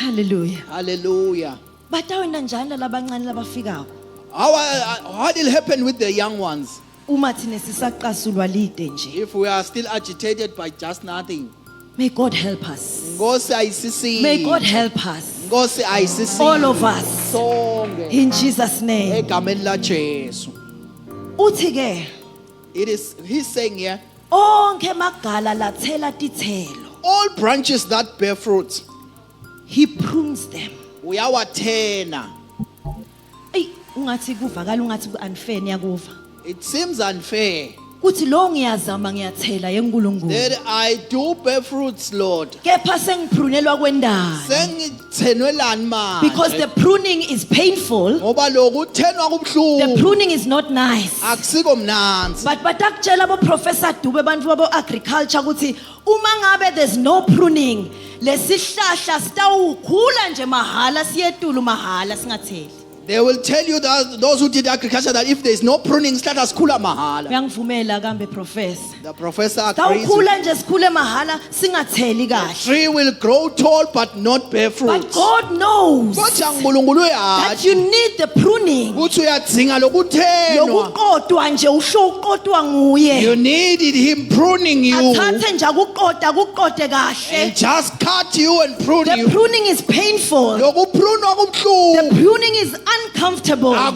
Hallelujah. Hallelujah. Batawenda njani labancane labafikayo? What will happen with the young ones Uma thina sisaqasulwa lide nje. if we are still agitated by just nothing? May God help us. Nkosi ayisisi. May God help us. Nkosi ayisisi. All of us. Sonke. In Jesus' name. Egameni laJesu. Uthi ke He's saying here, onke magala lathela tithelo. all branches that bear fruit, He prunes them. uyawathena. Ey ungathi kuvakala ungathi unfair niyakuva. It seems unfair Kuthi lo ngiyazama ngiyathela yenkulunkulu. that I do bear fruits, Lord. Kepha sengiprunelwa kwendalo. Sengithenwelani manje? Because the pruning is painful. Ngoba lokuthenwa The kubhlungu pruning is not nice. akusiko mnanzi. But batakutshela abo Professor Dube bantu babo agriculture ukuthi uma ngabe there's no pruning lesihlahla sitawukhula nje mahala siyetulu mahala singatheli. They will tell you that those who did agriculture that if there is no pruning, sihlahla sikhula mahala. Uyangivumela kambe Professor. The professor agrees. Tawukhula nje sikhule mahala singatheli The kahle. tree will grow tall but not bear fruit. But God knows Kodwa uNkulunkulu that uyazi you need the pruning. ukuthi uyadzinga lokuthenwa. Lokuqodwa nje usho uqodwa nguye. You needed him pruning you Athathe nje akuqoda kuqode kahle. and just cut you and prune The you. pruning is painful. Lokuprunwa The kubhlungu pruning is uncomfortable. But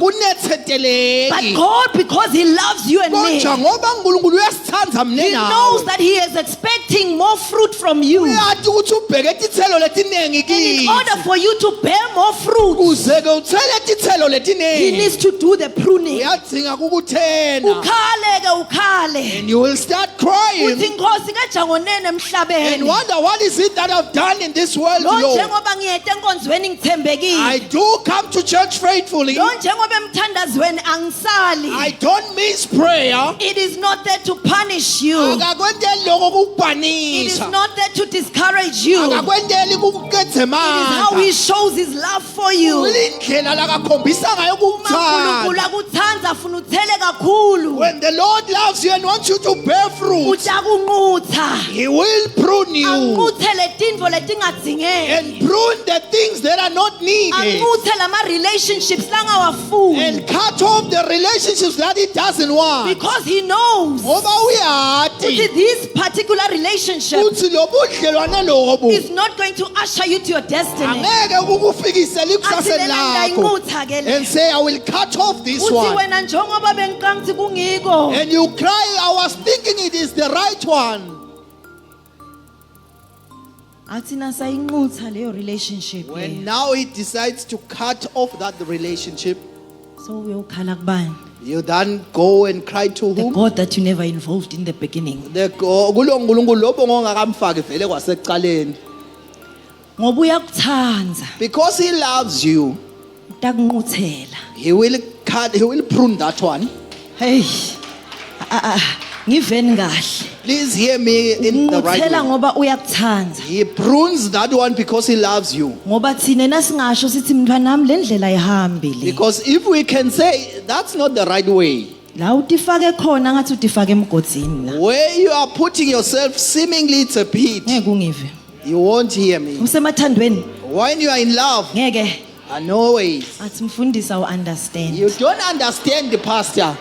akunethetheleki. God, because He loves you and me, Kodwa ngoba uNkulunkulu uyasithanda He mina knows nawe. that He is expecting more fruit from you. Uyathi ukuthi ubheke tithelo letinengi And in kithi. order for you to bear more fruit, Kuze ke uthele tithelo He letinengi. needs to do the pruning. Uyadzinga kukuthena. Ukhale ke ukhale. And you will start crying Uthi Nkosi kajangonene and emhlabeni. wonder what is it that I've done in this world, Lo Lord. njengoba ngiyete enkonzweni I ngithembekile. do come to church faithfully. Lo njengoba emthandazweni angisali. I don't miss prayer. It is not there to punish you. Akakwenteli loko It is kukubhanisha. not there to discourage you. It Akakwenteli is how kukukedzemanga. He shows His love for you. Ulindlela lakakhombisa ngayo uNkulunkulu ukukuthanda. akuthanda afuna uthele kakhulu. When the Lord loves you and wants you to bear fruit, Uthi akunqutha. He will prune you Anquthe letindvo letingadzingeki. and prune the things that are not needed Anquthe lama relationships langawafuni. and cut off the relationships that He doesn't want. Because He knows Ngoba ukuthi uyati this particular relationship ukuthi lobudlelwane lobo is not going to usher you to your destiny. angeke kukufikisele Athi ikusaseni lena lakho ngiyayinqutha ke le. and say I will cut off this Uthi one wena njengoba bengiqangithi kungiko. and you cry I was thinking it is the right one. Athi nasayinqutha leyo relationship When leyo. now he decides to cut off that relationship, So uyokhala kubani? you then go and cry to The whom? God that you never involved in the beginning. Kulo nkulunkulu lobo ngongakamfaki vele kwasekuqaleni. Ngoba uyakuthanda, Because he loves you, utakunquthela. he will prune that one. Hey. Ngiveni kahle. Please hear me in the right Unquthela way. ngoba uyakuthanda. He prunes that one because he loves you. Ngoba thina nasingasho sithi mntwanami le ndlela ayihambi le. Because if we can say that's not the right way, La utifake khona ngathi utifake emgodini la. where you are putting yourself, seemingly it's a pit, Ngeke ungive. you won't hear me. Usemathandweni When you are in love, ngeke no ways. athi mfundisa u-understand. You don't understand the pastor.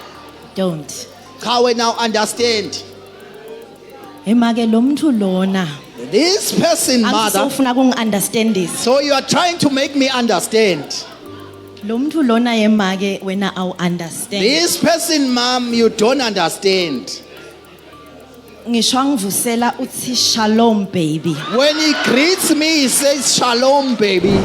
Don't. How we now understand? Emake lo muntu lona This person, mother. angisofuna kungi-understandisa. So you are trying to make me understand. Lo muntu lona yemake wena awu-understand. This person, mom, you don't understand. Ngisho angivusela uthi shalom baby. When he greets me, he says, Shalom, baby.